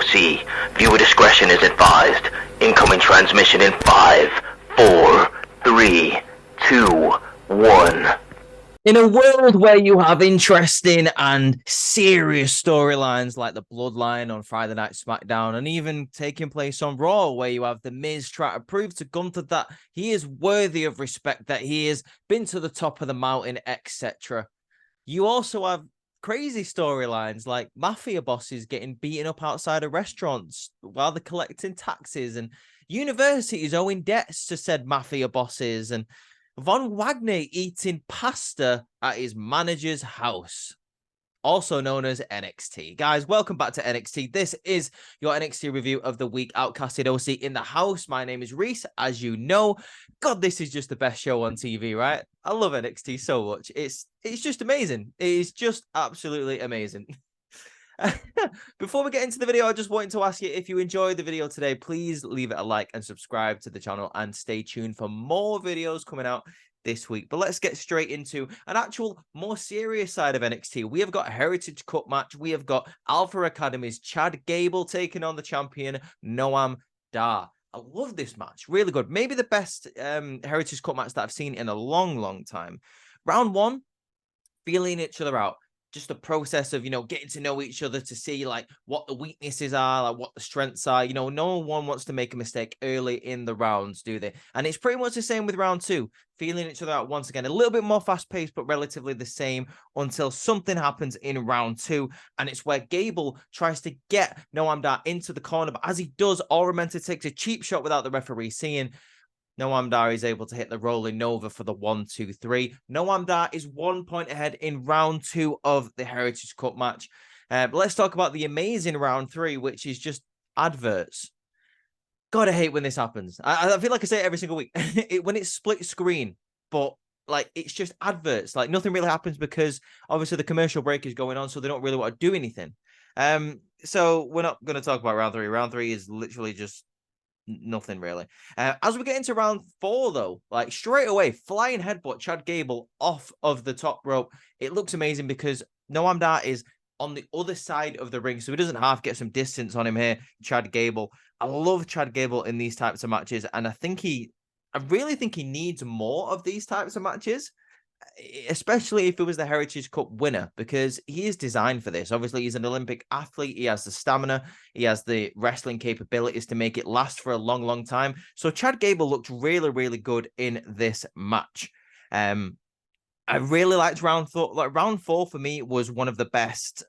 OC. Viewer discretion is advised. Incoming transmission in 5, 4, 3, 2, 1. In a world where you have interesting and serious storylines like the Bloodline on Friday Night SmackDown, and even taking place on Raw, where you have The Miz try to prove to Gunther that he is worthy of respect, that he has been to the top of the mountain, etc. You also have crazy storylines like mafia bosses getting beaten up outside of restaurants while they're collecting taxes, and universities owing debts to said mafia bosses, and Von Wagner eating pasta at his manager's house, also known as NXT. Guys, welcome back to NXT. This is your NXT review of the week. Outcasted OC in the house. My name is Reese, as you know. God, this is just the best show on TV, right? I love NXT so much. It's just amazing. It is just absolutely amazing. Before we get into the video, I just wanted to ask you, if you enjoyed the video today, please leave it a like and subscribe to the channel and stay tuned for more videos coming out this week. But let's get straight into an actual more serious side of NXT. We have got a Heritage Cup match. We have got Alpha Academy's Chad Gable taking on the champion Noam Dar. I love this match. Really good. Maybe the best Heritage Cup match that I've seen in a long time. Round one, feeling each other out. Just the process of, getting to know each other to see, like, what the weaknesses are, like, what the strengths are. No one wants to make a mistake early in the rounds, do they? And it's pretty much the same with round two. Feeling each other out once again. A little bit more fast-paced, but relatively the same until something happens in round two. And it's where Gable tries to get Noam Dar into the corner. But as he does, Aramenta takes a cheap shot without the referee seeing. Noam Dar is able to hit the rolling Nova for the 1-2-3. Noam Dar is 1 point ahead in round two of the Heritage Cup match. But let's talk about the amazing round three, which is just adverts. God, I hate when this happens. I feel like I say it every single week. When it's split screen, but like it's just adverts. Like nothing really happens because obviously the commercial break is going on, so they don't really want to do anything. So we're not going to talk about round three. Round three is literally just nothing really. As we get into round four, though, like straight away, flying headbutt Chad Gable off of the top rope. It looks amazing because Noam Dar is on the other side of the ring, so he doesn't have to get some distance on him here. Chad Gable. I love Chad Gable in these types of matches, and I really think he needs more of these types of matches, especially if it was the Heritage Cup winner, because he is designed for this. Obviously, he's an Olympic athlete. He has the stamina. He has the wrestling capabilities to make it last for a long time. So Chad Gable looked really good in this match. I really liked round four. Like round four for me was one of the best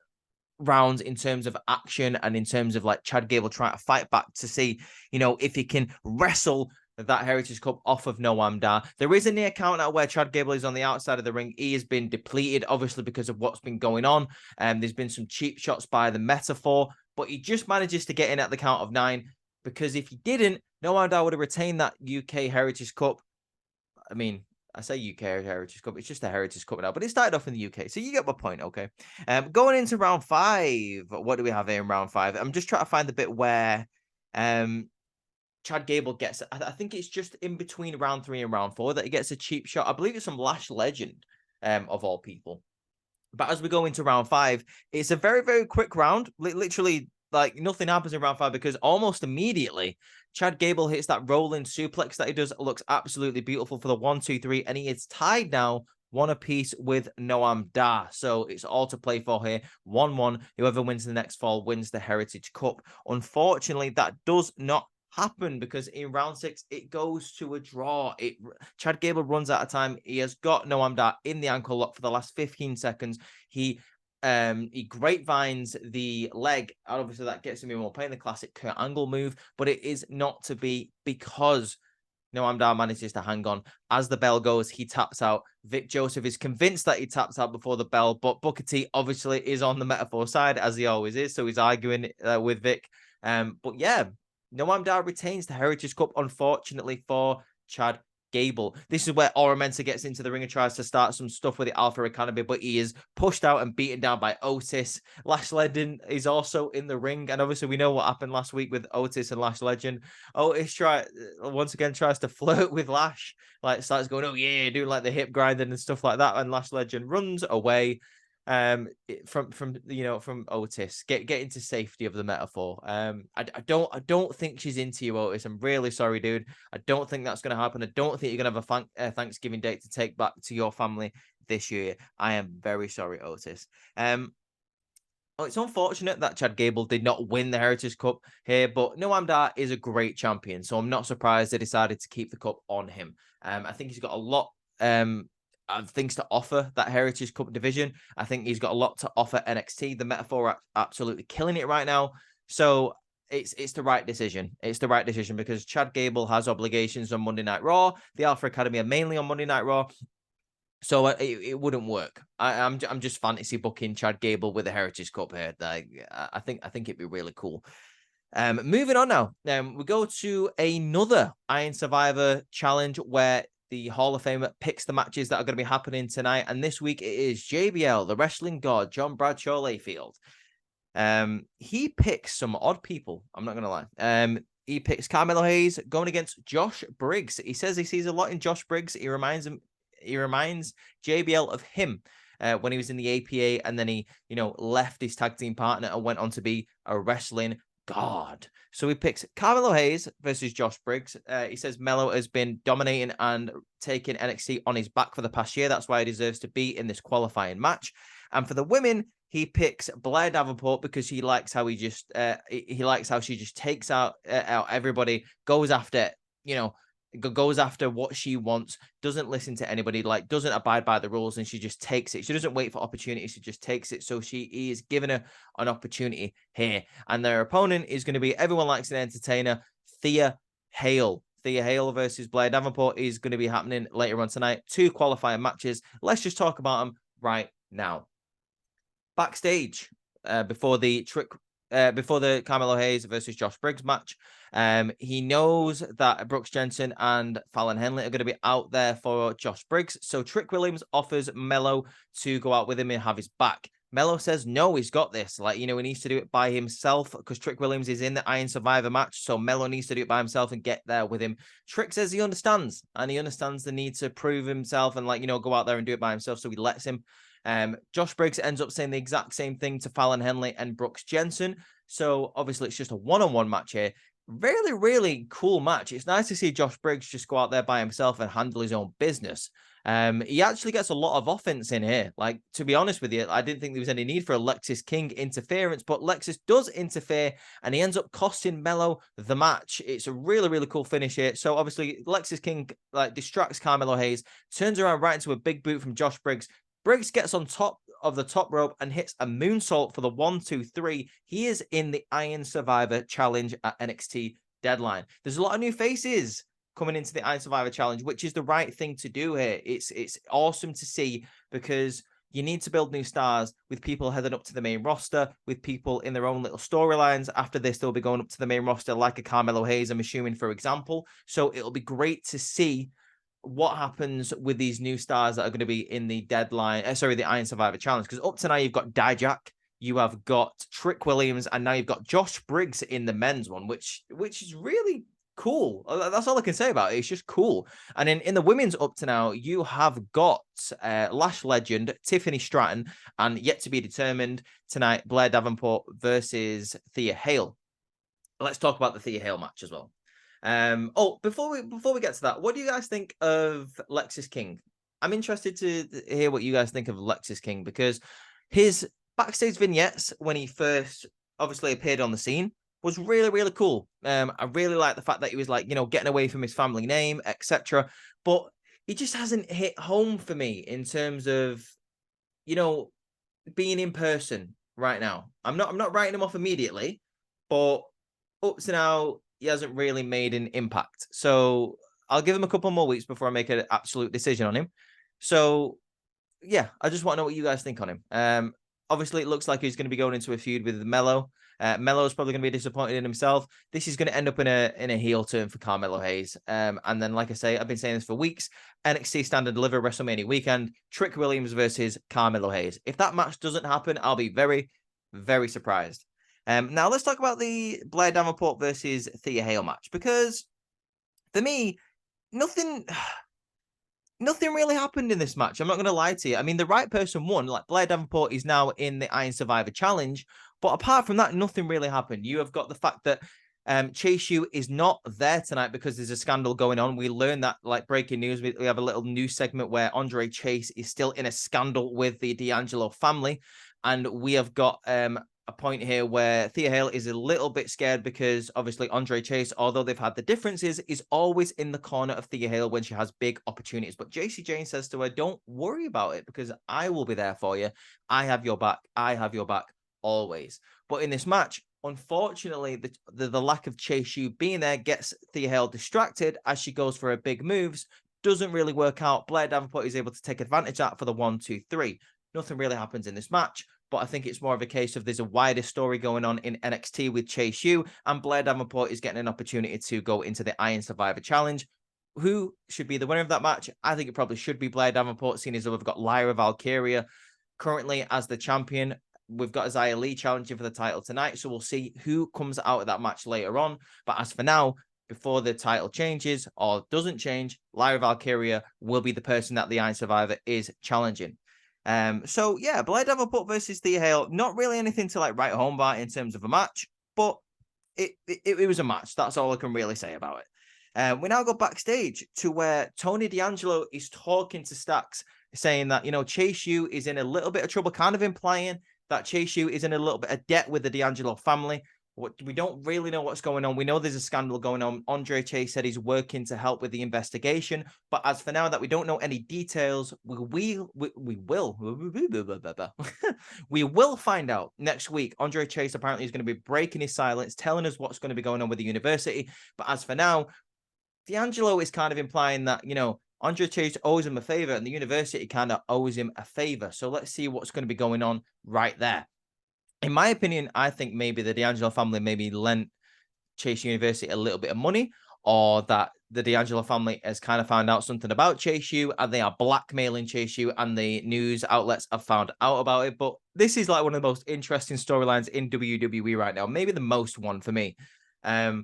rounds in terms of action and in terms of like Chad Gable trying to fight back to see, if he can wrestle that Heritage Cup off of Noam Dar. There is a near count out where Chad Gable is on the outside of the ring. He has been depleted, obviously, because of what's been going on. There's been some cheap shots by the Metaphor, but he just manages to get in at the count of 9, because if he didn't, Noam Dar would have retained that UK Heritage Cup. I mean, I say UK Heritage Cup, it's just a Heritage Cup now, but it started off in the UK, so you get my point, okay? Going into round 5, what do we have here in round 5? I'm just trying to find the bit where Chad Gable gets, I think it's just in between round 3 and round 4 that he gets a cheap shot. I believe it's some Lash Legend, of all people. But as we go into round 5, it's a very quick round. Literally, like, nothing happens in round 5 because almost immediately, Chad Gable hits that rolling suplex that he does. It looks absolutely beautiful for the 1-2-3, and he is tied now 1 apiece with Noam Dar. So it's all to play for here. 1-1. Whoever wins the next fall wins the Heritage Cup. Unfortunately, that does not happen because in round 6 it goes to a draw. Chad Gable runs out of time. He has got Noam Dar in the ankle lock for the last 15 seconds. He grapevines the leg, and obviously that gets him in more pain, the classic Kurt Angle move, but it is not to be because Noam Dar manages to hang on. As the bell goes, he taps out. Vic Joseph is convinced that he taps out before the bell, but Booker T obviously is on the Metaphor side, as he always is, so he's arguing with Vic. But yeah, Noam Dar retains the Heritage Cup, unfortunately for Chad Gable. This is where Aramenta gets into the ring and tries to start some stuff with the Alpha Academy, but he is pushed out and beaten down by Otis. Lash Legend is also in the ring, and obviously we know what happened last week with Otis and Lash Legend. Otis once again tries to flirt with Lash, like starts going, oh yeah, doing like the hip grinding and stuff like that, and Lash Legend runs away. from Otis, get into safety of the metaphor. I don't think she's into you, Otis. I'm really sorry, dude. I don't think that's going to happen. I don't think you're going to have a Thanksgiving date to take back to your family this year. I am very sorry, Otis. It's unfortunate that Chad Gable did not win the Heritage Cup here, but Noam Dar is a great champion, so I'm not surprised they decided to keep the cup on him. I think he's got a lot of things to offer that Heritage Cup division. I think he's got a lot to offer NXT. The metaphor are absolutely killing it right now. So it's the right decision. It's the right decision because Chad Gable has obligations on Monday Night Raw. The Alpha Academy are mainly on Monday Night Raw. So it wouldn't work. I'm just fantasy booking Chad Gable with the Heritage Cup here. I think it'd be really cool. Moving on now. We go to another Iron Survivor challenge where the Hall of Famer picks the matches that are going to be happening tonight. And this week it is JBL, the wrestling god, John Bradshaw Layfield. He picks some odd people. I'm not going to lie. He picks Carmelo Hayes going against Josh Briggs. He says he sees a lot in Josh Briggs. He reminds JBL of him when he was in the APA, and then he, left his tag team partner and went on to be a wrestling god. So he picks Carmelo Hayes versus Josh Briggs. He says Melo has been dominating and taking NXT on his back for the past year. That's why he deserves to be in this qualifying match. And for the women, he picks Blair Davenport because he likes how he likes how she just takes out everybody, goes after, goes after what she wants, doesn't listen to anybody, doesn't abide by the rules, and she just takes it. She doesn't wait for opportunities, she just takes it. So he is giving her an opportunity here. And their opponent is going to be, everyone likes an entertainer, Thea Hale. Thea Hale versus Blair Davenport is going to be happening later on tonight. 2 qualifying matches. Let's just talk about them right now. Backstage, before the Carmelo Hayes versus Josh Briggs match, he knows that Brooks Jensen and Fallon Henley are going to be out there for Josh Briggs. So Trick Williams offers Melo to go out with him and have his back. Melo says no, he's got this. He needs to do it by himself because Trick Williams is in the Iron Survivor match. So Melo needs to do it by himself and get there with him. Trick says he understands, and he understands the need to prove himself and go out there and do it by himself. So he lets him. Josh Briggs ends up saying the exact same thing to Fallon Henley and Brooks Jensen. So obviously it's just a one-on-one match here. Really, really cool match. It's nice to see Josh Briggs just go out there by himself and handle his own business. He actually gets a lot of offense in here. To be honest with you, I didn't think there was any need for Alexis King interference, but Lexis does interfere and he ends up costing Melo the match. It's a really, really cool finish here. So obviously Alexis King distracts Carmelo Hayes, turns around right into a big boot from Josh Briggs. Briggs gets on top of the top rope and hits a moonsault for the 1-2-3. He is in the Iron Survivor Challenge at NXT Deadline. There's a lot of new faces coming into the Iron Survivor Challenge, which is the right thing to do here. It's awesome to see because you need to build new stars with people heading up to the main roster, with people in their own little storylines. After this, they'll be going up to the main roster like a Carmelo Hayes, I'm assuming, for example. So it'll be great to see what happens with these new stars that are going to be in the the Iron Survivor Challenge. Because up to now, you've got Dijak, you have got Trick Williams, and now you've got Josh Briggs in the men's one, which is really cool. That's all I can say about it. It's just cool. And in the women's up to now, you have got Lash legend Tiffany Stratton, and yet to be determined tonight, Blair Davenport versus Thea Hale. Let's talk about the Thea Hale match as well. Before we get to that, what do you guys think of Lexis King? I'm interested to hear what you guys think of Lexis King because his backstage vignettes when he first obviously appeared on the scene was really, really cool. I really like the fact that he was getting away from his family name, etc. But he just hasn't hit home for me in terms of being in person right now. I'm not writing him off immediately, but up to now, he hasn't really made an impact. So I'll give him a couple more weeks before I make an absolute decision on him. So yeah, I just want to know what you guys think on him. Obviously, it looks like he's going to be going into a feud with Melo. Melo is probably going to be disappointed in himself. This is going to end up in a heel turn for Carmelo Hayes. And then, like I say, I've been saying this for weeks. NXT Stand and Deliver WrestleMania weekend. Trick Williams versus Carmelo Hayes. If that match doesn't happen, I'll be very, very surprised. Now let's talk about the Blair Davenport versus Thea Hale match, because for me, nothing nothing really happened in this match. I'm not going to lie to you. I mean, the right person won. Like, Blair Davenport is now in the Iron Survivor Challenge. But apart from that, nothing really happened. You have got the fact that Chase U is not there tonight because there's a scandal going on. We learned that, like, breaking news. We have a little news segment where Andre Chase is still in a scandal with the D'Angelo family. And we have got a point here where Thea Hale is a little bit scared because obviously Andre Chase, although they've had the differences, is always in the corner of Thea Hale when she has big opportunities. But JC Jane says to her, don't worry about it because I will be there for you. I have your back. I have your back always. But in this match, unfortunately, the lack of Chase U being there gets Thea Hale distracted as she goes for her big moves. Doesn't really work out. Blair Davenport is able to take advantage of that for the 1, 2, 3. Nothing really happens in this match. But I think it's more of a case of there's a wider story going on in NXT with Chase U, and Blair Davenport is getting an opportunity to go into the Iron Survivor Challenge. Who should be the winner of that match? I think it probably should be Blair Davenport, seeing as though we've got LYRA Valkyria currently as the champion. We've got XIA LI challenging for the title tonight, so we'll see who comes out of that match later on. But as for now, before the title changes or doesn't change, LYRA Valkyria will be the person that the Iron Survivor is challenging. So yeah, Blair Davenport versus Thea Hale, not really anything to like write home about in terms of a match, but it was a match. That's all I can really say about it. We now go backstage to where Tony D'Angelo is talking to Stacks, saying that, you know, Chase U is in a little bit of trouble, kind of implying that Chase U is in a little bit of debt with the D'Angelo family. We don't really know what's going on. We know there's a scandal going on. Andre Chase said he's working to help with the investigation. But as for now, that we don't know any details, we will we will find out next week. Andre Chase apparently is going to be breaking his silence, telling us what's going to be going on with the university. But as for now, D'Angelo is kind of implying that, you know, Andre Chase owes him a favor and the university kind of owes him a favor. So let's see what's going to be going on right there. In my opinion, I think maybe the D'Angelo family maybe lent Chase University a little bit of money, or that the D'Angelo family has kind of found out something about Chase U and they are blackmailing Chase U, and the news outlets have found out about it. But this is like one of the most interesting storylines in WWE right now, maybe the most one for me. I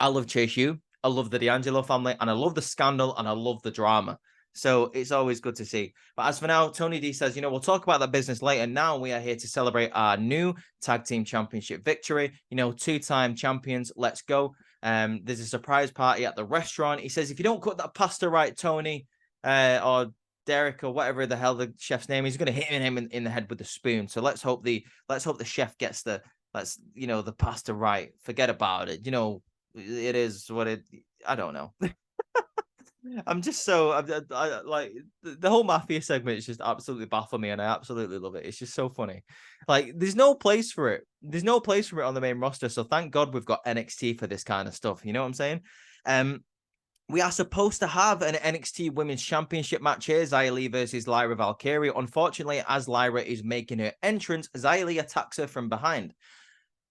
love Chase U, I love the D'Angelo family, and I love the scandal, and I love the drama. So it's always good to see. But as for now, Tony D says, you know, we'll talk about that business later. Now we are here to celebrate our new tag team championship victory. You know, 2-time champions. Let's go. There's a surprise party at the restaurant. He says, if you don't cut that pasta right, Tony, or Derek, or whatever the hell the chef's name is, he's going to hit him in the head with the spoon. So let's hope the chef gets the pasta right. Forget about it. You know, it is what it. I don't know. I'm just so I like the whole mafia segment is just absolutely baffling me, and I absolutely love it. It's just so funny. Like, there's no place for it. There's no place for it on the main roster. So thank God we've got NXT for this kind of stuff. You know what I'm saying? We are supposed to have an NXT Women's Championship match here, XIA LI versus LYRA Valkyria. Unfortunately, as LYRA is making her entrance, XIA LI attacks her from behind.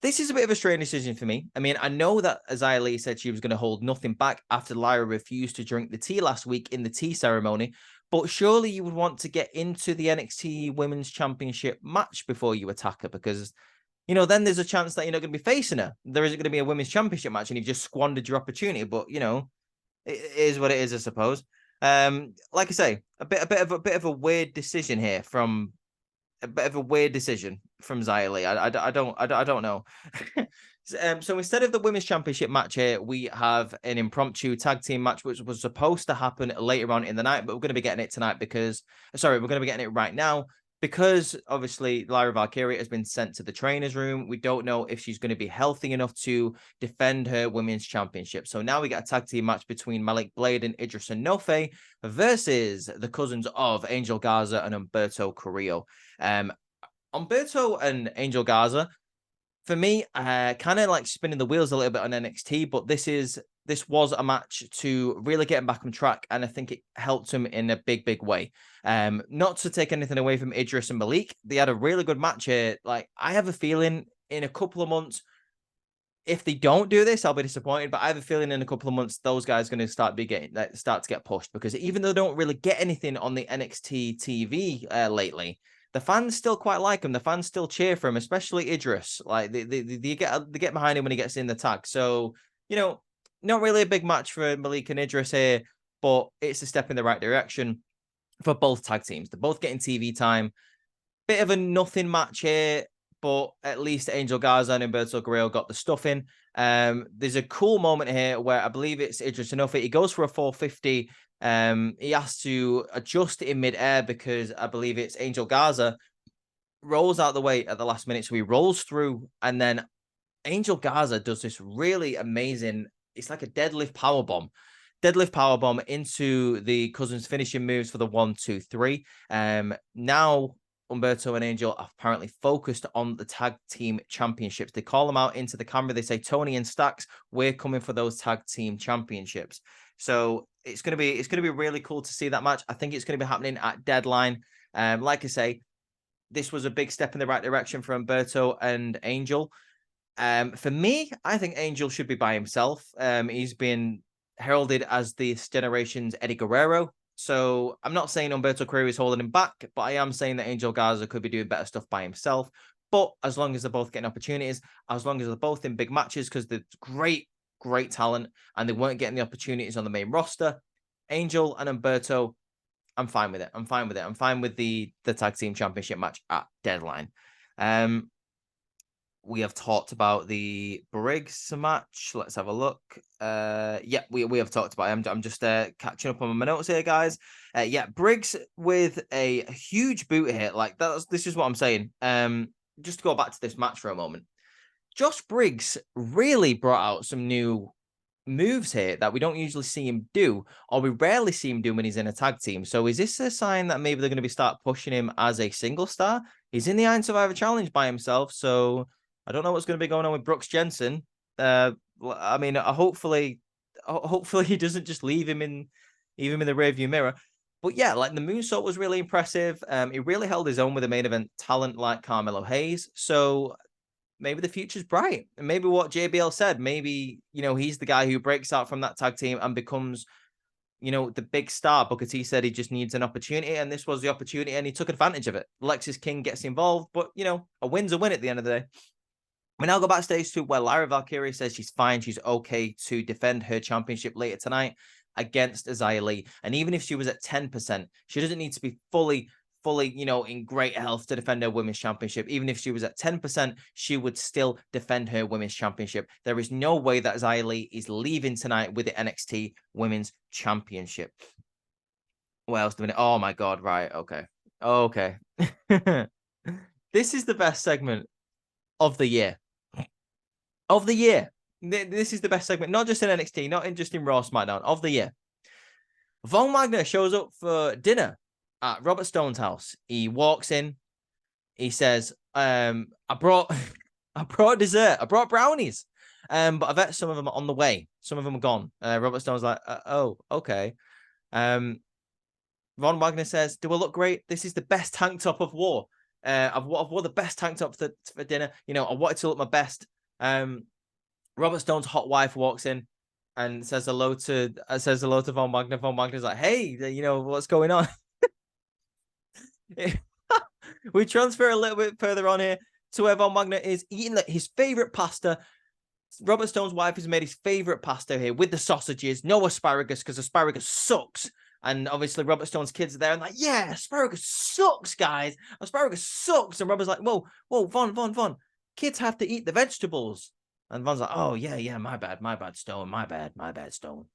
This is a bit of a strange decision for me. I mean, I know that XIA LI said she was going to hold nothing back after LYRA refused to drink the tea last week in the tea ceremony, but surely you would want to get into the NXT Women's Championship match before you attack her, because, you know, then there's a chance that you're not going to be facing her. There isn't going to be a Women's Championship match and you've just squandered your opportunity, but, you know, it is what it is, I suppose. Like I say, a bit of a weird decision here from... A bit of a weird decision from XIA LI. I don't know. So instead of the Women's Championship match here, we have an impromptu tag team match, which was supposed to happen later on in the night, but we're going to be getting it tonight because, sorry, we're going to be getting it right now because obviously LYRA Valkyria has been sent to the trainer's room. We don't know if she's going to be healthy enough to defend her Women's Championship. So now we got a tag team match between Malik Blade and Idris Enofe versus the cousins of Angel Garza and Humberto Carrillo. Humberto and Angel Garza, for me, kind of like spinning the wheels a little bit on NXT, but this was a match to really get him back on track, and I think it helped him in a big way. Not to take anything away from Idris and Malik, they had a really good match here. Like, I have a feeling in a couple of months, if they don't do this, I'll be disappointed. But I have a feeling in a couple of months, those guys are going to start to get pushed, because even though they don't really get anything on the NXT TV lately, the fans still quite like him. The fans still cheer for him, especially Idris. Like, they get behind him when he gets in the tag. So, you know, not really a big match for Malik and Idris here, but it's a step in the right direction for both tag teams. They're both getting TV time. Bit of a nothing match here, but at least Angel Garza and Humberto Carrillo got the stuff in. There's a cool moment here where I believe it's Idris Enofa. He goes for a 450. He has to adjust it in midair because I believe it's Angel Garza rolls out the way at the last minute. So he rolls through, and then Angel Garza does this really amazing, it's like a deadlift powerbomb. Deadlift powerbomb into the Cousins finishing moves for the 1, 2, 3. Now Humberto and Angel are apparently focused on the tag team championships. They call them out into the camera. They say, Tony and Stacks, we're coming for those tag team championships. So it's gonna be really cool to see that match. I think it's gonna be happening at Deadline. Like I say, this was a big step in the right direction for Humberto and Angel. For me, I think Angel should be by himself. He's been heralded as this generation's Eddie Guerrero. So I'm not saying Humberto Carrillo is holding him back, but I am saying that Angel Garza could be doing better stuff by himself. But as long as they're both getting opportunities, as long as they're both in big matches, because they're great talent, and they weren't getting the opportunities on the main roster, Angel and Humberto, I'm fine with it. I'm fine with it. I'm fine with the tag team championship match at Deadline. We have talked about the Briggs match. Let's have a look. Yeah, we have talked about it. I'm just catching up on my notes here, guys. Yeah, Briggs with a huge boot hit. Like this is what I'm saying. Just to go back to this match for a moment. Josh Briggs really brought out some new moves here that we don't usually see him do, or we rarely see him do when he's in a tag team. So is this a sign that maybe they're going to start pushing him as a single star? He's in the Iron Survivor Challenge by himself, so I don't know what's going to be going on with Brooks Jensen. I mean, hopefully he doesn't just leave him in the rearview mirror. But yeah, like the moonsault was really impressive. He really held his own with a main event talent like Carmelo Hayes. So maybe the future's bright. And maybe what JBL said, maybe, he's the guy who breaks out from that tag team and becomes, the big star. Booker T said he just needs an opportunity, and this was the opportunity, and he took advantage of it. Lexis King gets involved, but, a win's a win at the end of the day. We now go backstage to where Lyra Valkyria says she's fine. She's okay to defend her championship later tonight against XIA LI. And even if she was at 10%, she doesn't need to be fully, in great health to defend her women's championship. Even if she was at 10%, she would still defend her women's championship. There is no way that XIA LI is leaving tonight with the NXT Women's Championship. What else do we know? Oh my God, right, okay. This is the best segment of the year. This is the best segment, not just in NXT, not just in Raw, SmackDown, of the year. Von Wagner shows up for dinner at Robert Stone's house. He walks in. He says, I brought dessert. I brought brownies. But I've ate some of them on the way. Some of them are gone. Robert Stone's like, oh, okay. Von Wagner says, do I look great? This is the best tank top I've wore. I've wore the best tank top for dinner. I wanted to look my best. Robert Stone's hot wife walks in and says hello to Von Wagner. Von Wagner's like, hey, what's going on? We transfer a little bit further on here to where Von Wagner is eating his favorite pasta. Robert Stone's wife has made his favorite pasta here with the sausages, no asparagus because asparagus sucks. And obviously Robert Stone's kids are there and like, yeah, asparagus sucks, guys. Asparagus sucks. And Robert's like, whoa, Von, kids have to eat the vegetables. And Von's like, oh, yeah, my bad, Stone, my bad, Stone.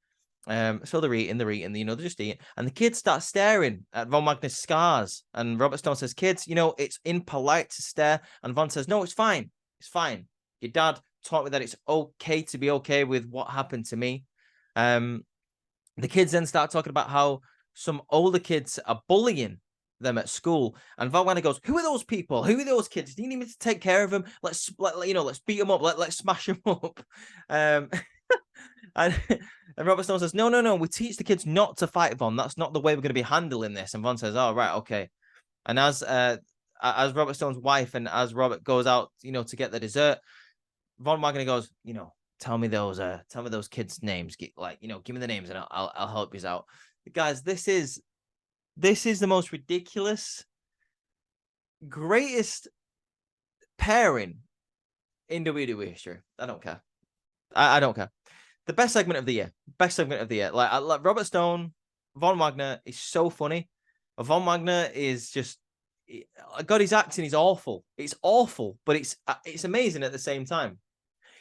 So they're eating, they're just eating. And the kids start staring at Von Wagner's scars. And Robert Stone says, kids, it's impolite to stare. And Von says, no, it's fine. It's fine. Your dad taught me that it's okay to be okay with what happened to me. The kids then start talking about how some older kids are bullying them at school, and Von Wagner goes, who are those people? Who are those kids? Do you need me to take care of them? Let's beat them up. Let's smash them up. And Robert Stone says, no, we teach the kids not to fight, Von. That's not the way we're going to be handling this. And Von says, oh, right, okay. And as Robert Stone's wife and as Robert goes out, to get the dessert, Von Wagner goes, tell me those kids' names. Give me the names and I'll help you out. Guys, this is the most ridiculous, greatest pairing in WWE history. I don't care. I don't care. The best segment of the year. Like Robert Stone Von Wagner is so funny. Von Wagner is just, God, his acting is awful. It's awful, but it's amazing at the same time.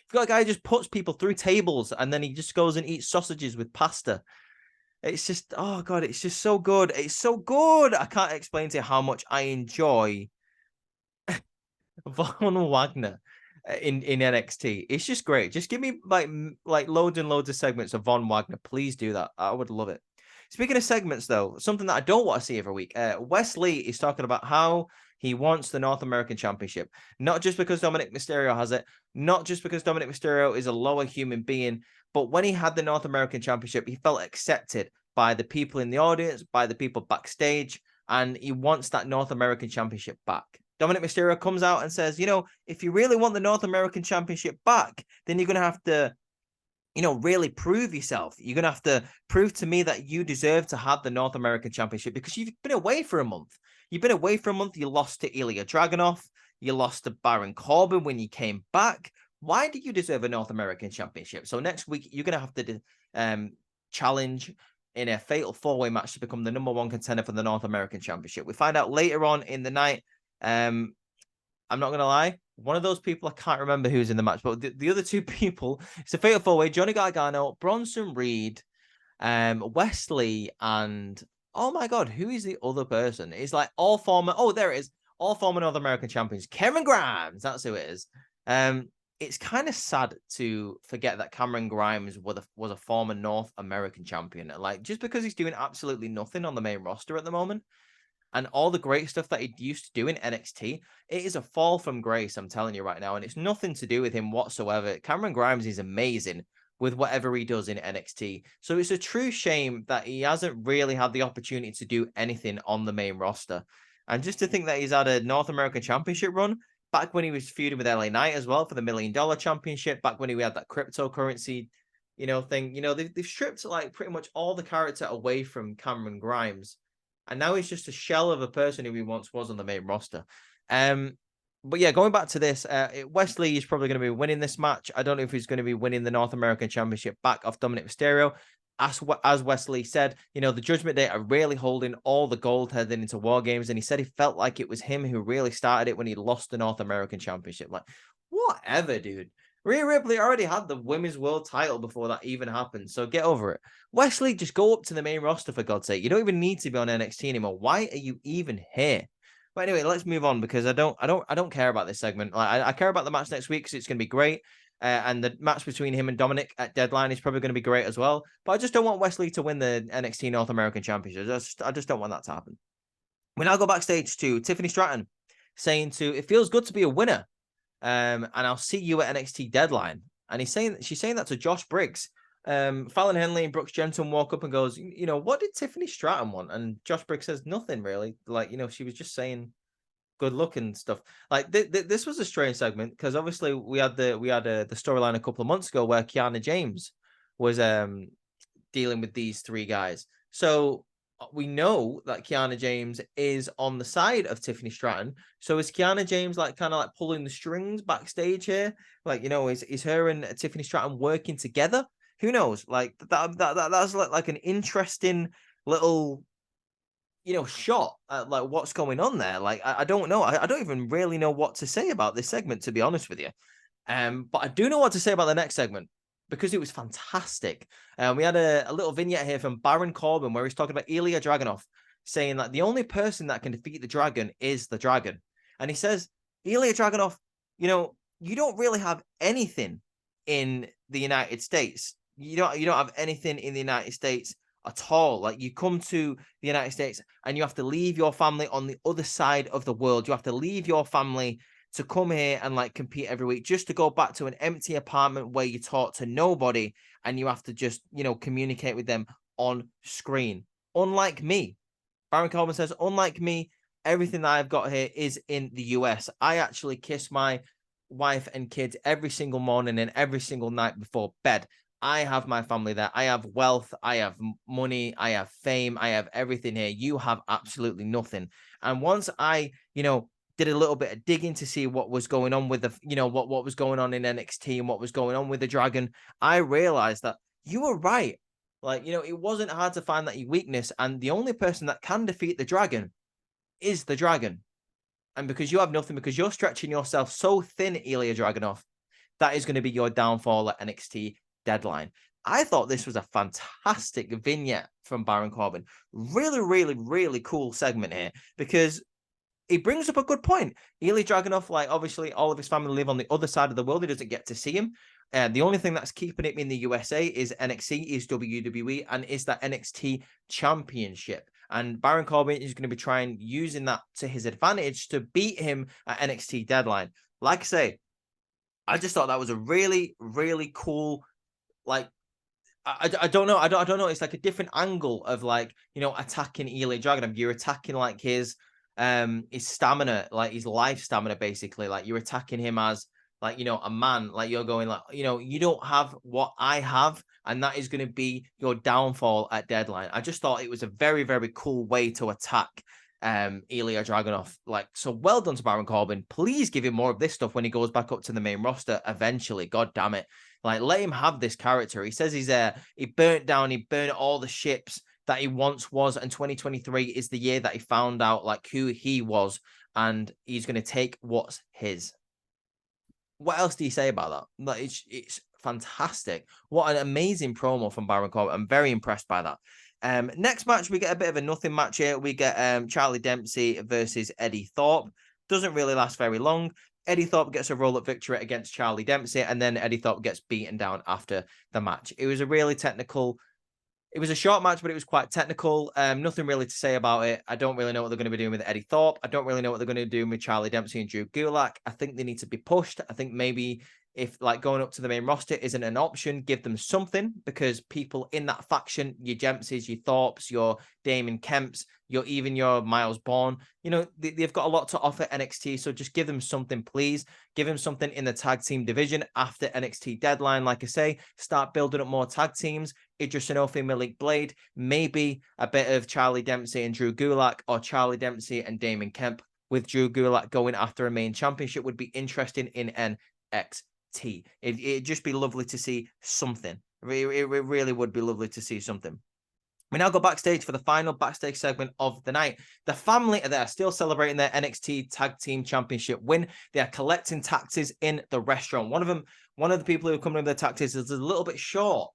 You've got a guy who just puts people through tables and then he just goes and eats sausages with pasta. It's just, oh God, it's just so good. It's so good. I can't explain to you how much I enjoy Von Wagner in NXT. It's just great. Just give me like loads and loads of segments of Von Wagner. Please do that. I would love it. Speaking of segments, though, something that I don't want to see every week. Wes Lee is talking about how he wants the North American Championship, not just because Dominic Mysterio has it, not just because Dominic Mysterio is a lower human being, but when he had the North American Championship, he felt accepted by the people in the audience, by the people backstage, and he wants that North American Championship back. Dominic Mysterio comes out and says, if you really want the North American Championship back, then you're going to have to, really prove yourself. You're going to have to prove to me that you deserve to have the North American Championship because you've been away for a month. You've been away for a month. You lost to Ilya Dragunov. You lost to Baron Corbin when you came back. Why do you deserve a North American Championship? So next week, you're going to have to challenge in a fatal four-way match to become the number one contender for the North American Championship. We find out later on in the night. I'm not going to lie. One of those people, I can't remember who's in the match, but the other two people, it's a fatal four-way, Johnny Gargano, Bronson Reed, Wes Lee, and oh my God, who is the other person? It's like all former, there it is, all former North American champions. Cameron Grimes, that's who it is. It's kind of sad to forget that Cameron Grimes was a former North American champion. Like, just because he's doing absolutely nothing on the main roster at the moment, and all the great stuff that he used to do in NXT, it is a fall from grace, I'm telling you right now. And it's nothing to do with him whatsoever. Cameron Grimes is amazing with whatever he does in NXT. So it's a true shame that he hasn't really had the opportunity to do anything on the main roster. And just to think that he's had a North American Championship run, back when he was feuding with LA Knight as well for the $1 Million Championship, back when we had that cryptocurrency, thing. They've stripped like pretty much all the character away from Cameron Grimes. And now he's just a shell of a person who he once was on the main roster. But yeah, going back to this, Wes Lee is probably going to be winning this match. I don't know if he's going to be winning the North American Championship back off Dominic Mysterio. As Wes Lee said, the Judgment Day are really holding all the gold heading into War Games. And he said he felt like it was him who really started it when he lost the North American Championship. Like, whatever, dude. Rhea Ripley already had the Women's World title before that even happened, so get over it. Wes Lee, just go up to the main roster for God's sake. You don't even need to be on NXT anymore. Why are you even here? But anyway, let's move on because I don't care about this segment. Like, I care about the match next week because it's going to be great, and the match between him and Dominic at Deadline is probably going to be great as well. But I just don't want Wes Lee to win the NXT North American Championship. I just don't want that to happen. We now go backstage to Tiffany Stratton saying it feels good to be a winner. And I'll see you at NXT Deadline. And she's saying that to Josh Briggs. Fallon Henley and Brooks Jensen walk up and goes, what did Tiffany Stratton want? And Josh Briggs says nothing really. Like, she was just saying good luck and stuff. Like this was a strange segment because obviously we had the storyline a couple of months ago where Kiana James was dealing with these three guys. So we know that Kiana James is on the side of Tiffany Stratton. So is Kiana James kind of pulling the strings backstage here? Like, is her and Tiffany Stratton working together? Who knows? Like that's like an interesting little, shot at like what's going on there. Like, I don't know. I don't even really know what to say about this segment, to be honest with you. But I do know what to say about the next segment, because it was fantastic. We had a little vignette here from Baron Corbin where he's talking about Ilya Dragunov, saying that the only person that can defeat the dragon is the dragon. And he says, Ilya Dragunov, you don't really have anything in the United States. You don't have anything in the United States at all. Like, you come to the United States and you have to leave your family on the other side of the world. You have to leave your family to come here and compete every week, just to go back to an empty apartment where you talk to nobody and you have to just, communicate with them on screen. Unlike me, Baron Corbin says, unlike me, everything that I've got here is in the US. I actually kiss my wife and kids every single morning and every single night before bed. I have my family there. I have wealth. I have money. I have fame. I have everything here. You have absolutely nothing. And once I, did a little bit of digging to see what was going on with the, what was going on in NXT and what was going on with the Dragon, I realized that you were right. Like, you know, it wasn't hard to find that weakness. And the only person that can defeat the dragon is the dragon. And because you have nothing, because you're stretching yourself so thin, Ilya Dragunov, that is going to be your downfall at NXT Deadline. I thought this was a fantastic vignette from Baron Corbin. Really, really, really cool segment here because he brings up a good point. Ilya Dragunov, like, obviously all of his family live on the other side of the world. He doesn't get to see him. The only thing that's keeping him in the USA is NXT, is WWE, and is that NXT Championship. And Baron Corbin is going to be trying using that to his advantage to beat him at NXT Deadline. Like I say, I just thought that was a really, really cool, like, I don't know. I don't know. It's like a different angle of, like, you know, attacking Ilya Dragunov. You're attacking like his stamina, like his life stamina, basically. Like, you're attacking him as, like, you know, a man. Like, you're going, like, you know, you don't have what I have, and that is going to be your downfall at Deadline. I just thought it was a very, very cool way to attack Ilya Dragunov. Like, so well done to Baron Corbin. Please give him more of this stuff when he goes back up to the main roster eventually. God damn it. Like, let him have this character. He says he burnt all the ships that he once was, and 2023 is the year that he found out, like, who he was, and he's going to take what's his. What else do you say about that? Like, it's fantastic. What an amazing promo from Baron Corbin. I'm very impressed by that. Next match, we get a bit of a nothing match here. We get Charlie Dempsey versus Eddie Thorpe. Doesn't really last very long. Eddie Thorpe gets a roll-up victory against Charlie Dempsey, and then Eddie Thorpe gets beaten down after the match. It was a really technical. It was a short match, but it was quite technical. Nothing really to say about it. I don't really know what they're going to be doing with Eddie Thorpe. I don't really know what they're going to do with Charlie Dempsey and Drew Gulak. I think they need to be pushed. I think maybe if, like, going up to the main roster isn't an option, give them something, because people in that faction, your Dempseys, your Thorpes, your Damon Kemps, your Miles Bourne, you know, they've got a lot to offer NXT. So just give them something, please. Give them something in the tag team division after NXT Deadline. Like I say, start building up more tag teams. Idris Sanofi, Malik Blade, maybe a bit of Charlie Dempsey and Drew Gulak, or Charlie Dempsey and Damon Kemp with Drew Gulak going after a main championship would be interesting in NXT. It'd just be lovely to see something. It really would be lovely to see something. We now go backstage for the final backstage segment of the night. The family are there, still celebrating their NXT Tag Team Championship win. They are collecting taxes in the restaurant. One of the people who are coming with their taxes is a little bit short.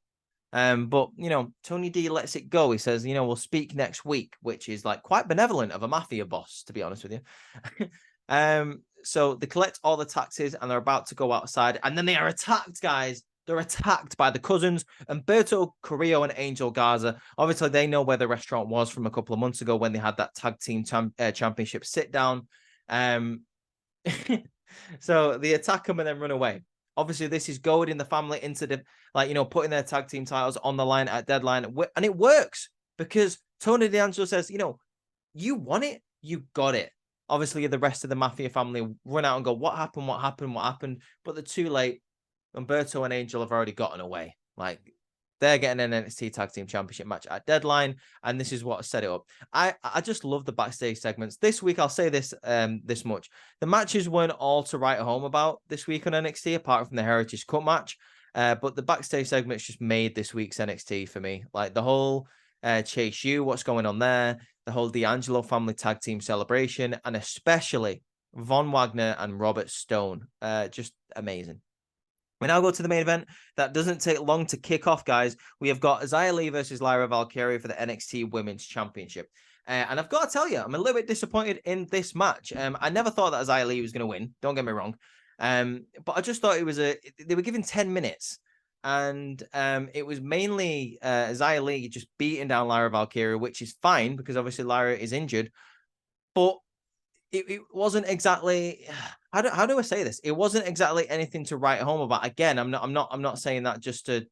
But, you know, Tony D lets it go. He says, you know, we'll speak next week, which is, like, quite benevolent of a mafia boss, to be honest with you. So they collect all the taxes and they're about to go outside, and then they are attacked, guys. They're attacked by the cousins, Humberto Carrillo and Angel Garza. Obviously, they know where the restaurant was from a couple of months ago when they had that tag team championship sit down. So they attack them and then run away. Obviously, this is goading the family into the, like, you know, putting their tag team titles on the line at Deadline. And it works because Tony D'Angelo says, you know, you want it, you got it. Obviously, the rest of the Mafia family run out and go, what happened, what happened, what happened? But they're too late. Humberto and Angel have already gotten away. Like, they're getting an NXT Tag Team Championship match at Deadline, and this is what set it up. I just love the backstage segments. This week, I'll say this this much. The matches weren't all to write home about this week on NXT, apart from the Heritage Cup match. But the backstage segments just made this week's NXT for me. Like, the whole Chase U, what's going on there, the whole D'Angelo family tag team celebration, and especially Von Wagner and Robert Stone. Just amazing. We now go to the main event. That doesn't take long to kick off, guys. We have got XIA LI versus Lyra Valkyria for the NXT Women's Championship. And I've got to tell you, I'm a little bit disappointed in this match. I never thought that XIA LI was going to win. Don't get me wrong. But I just thought it was they were given 10 minutes. And it was mainly XIA LI just beating down Lyra Valkyria, which is fine because obviously Lyra is injured. But it wasn't exactly, how do I say this? It wasn't exactly anything to write home about. Again, I'm not saying that just to,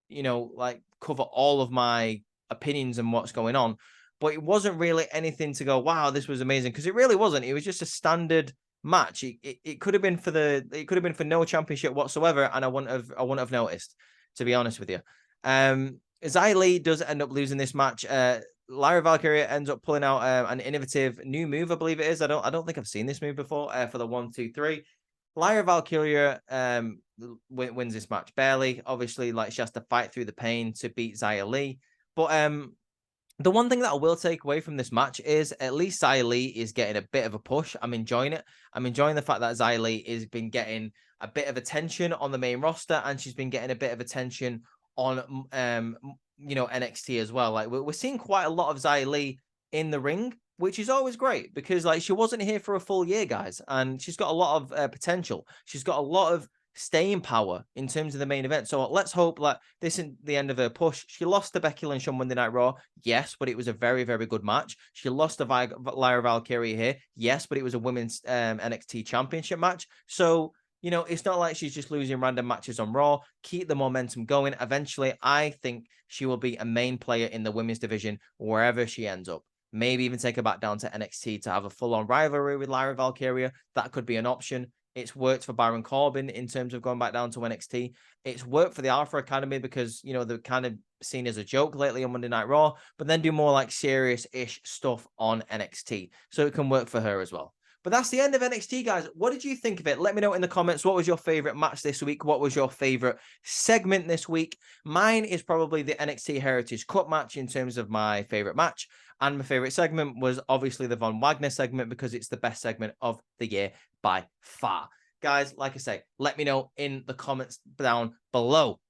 you know, like, cover all of my opinions and what's going on, but it wasn't really anything to go, wow, this was amazing, because it really wasn't. It was just a standard match. It could have been for no championship whatsoever, and I wouldn't have noticed, to be honest with you. XIA LI does end up losing this match. Lyra Valkyria ends up pulling out an innovative new move, I believe it is. I don't think I've seen this move before, for the 1, 2, 3. Lyra Valkyria wins this match barely. Obviously, like, she has to fight through the pain to beat XIA Li. But the one thing that I will take away from this match is at least XIA Li is getting a bit of a push. I'm enjoying it. I'm enjoying the fact that XIA Li has been getting a bit of attention on the main roster, and she's been getting a bit of attention on NXT as well. Like, we're seeing quite a lot of XIA Li in the ring, which is always great because, like, she wasn't here for a full year, guys, and she's got a lot of potential. She's got a lot of staying power in terms of the main event. So let's hope that this isn't the end of her push. She lost to Becky Lynch on Monday Night Raw, yes, but it was a very, very good match. She lost to Lyra Valkyria here, yes, but it was a women's NXT championship match. So, you know, it's not like she's just losing random matches on Raw. Keep the momentum going. Eventually, I think she will be a main player in the women's division wherever she ends up. Maybe even take her back down to NXT to have a full-on rivalry with Lyra Valkyria. That could be an option. It's worked for Baron Corbin in terms of going back down to NXT. It's worked for the Alpha Academy because, you know, they're kind of seen as a joke lately on Monday Night Raw, but then do more like serious-ish stuff on NXT. So it can work for her as well. But that's the end of NXT, guys. What did you think of it? Let me know in the comments. What was your favorite match this week? What was your favorite segment this week? Mine is probably the NXT Heritage Cup match in terms of my favorite match. And my favorite segment was obviously the Von Wagner segment because it's the best segment of the year by far. Guys, like I say, let me know in the comments down below.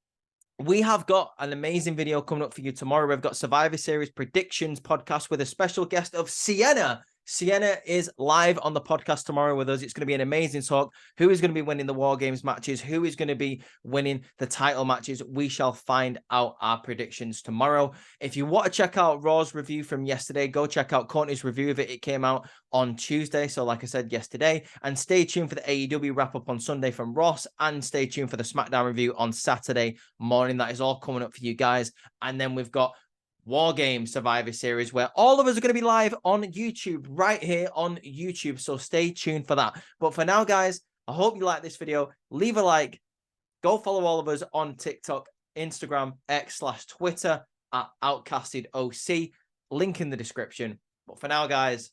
We have got an amazing video coming up for you tomorrow. We've got Survivor Series predictions podcast with a special guest of Sienna. Sienna is live on the podcast tomorrow with us. It's going to be an amazing talk. Who is going to be winning the War Games matches? Who is going to be winning the title matches? We shall find out our predictions tomorrow. If you want to check out Raw's review from yesterday, go check out Courtney's review of it. It came out on Tuesday, so like I said yesterday. And stay tuned for the AEW wrap-up on Sunday from Ross, and stay tuned for the SmackDown review on Saturday morning. That is all coming up for you guys. And then we've got War Games Survivor Series, where all of us are going to be live on YouTube, right here on YouTube. So stay tuned for that. But for now, guys, I hope you like this video. Leave a like. Go follow all of us on TikTok, Instagram, X/Twitter at OutcastedOC. Link in the description. But for now, guys,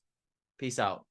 peace out.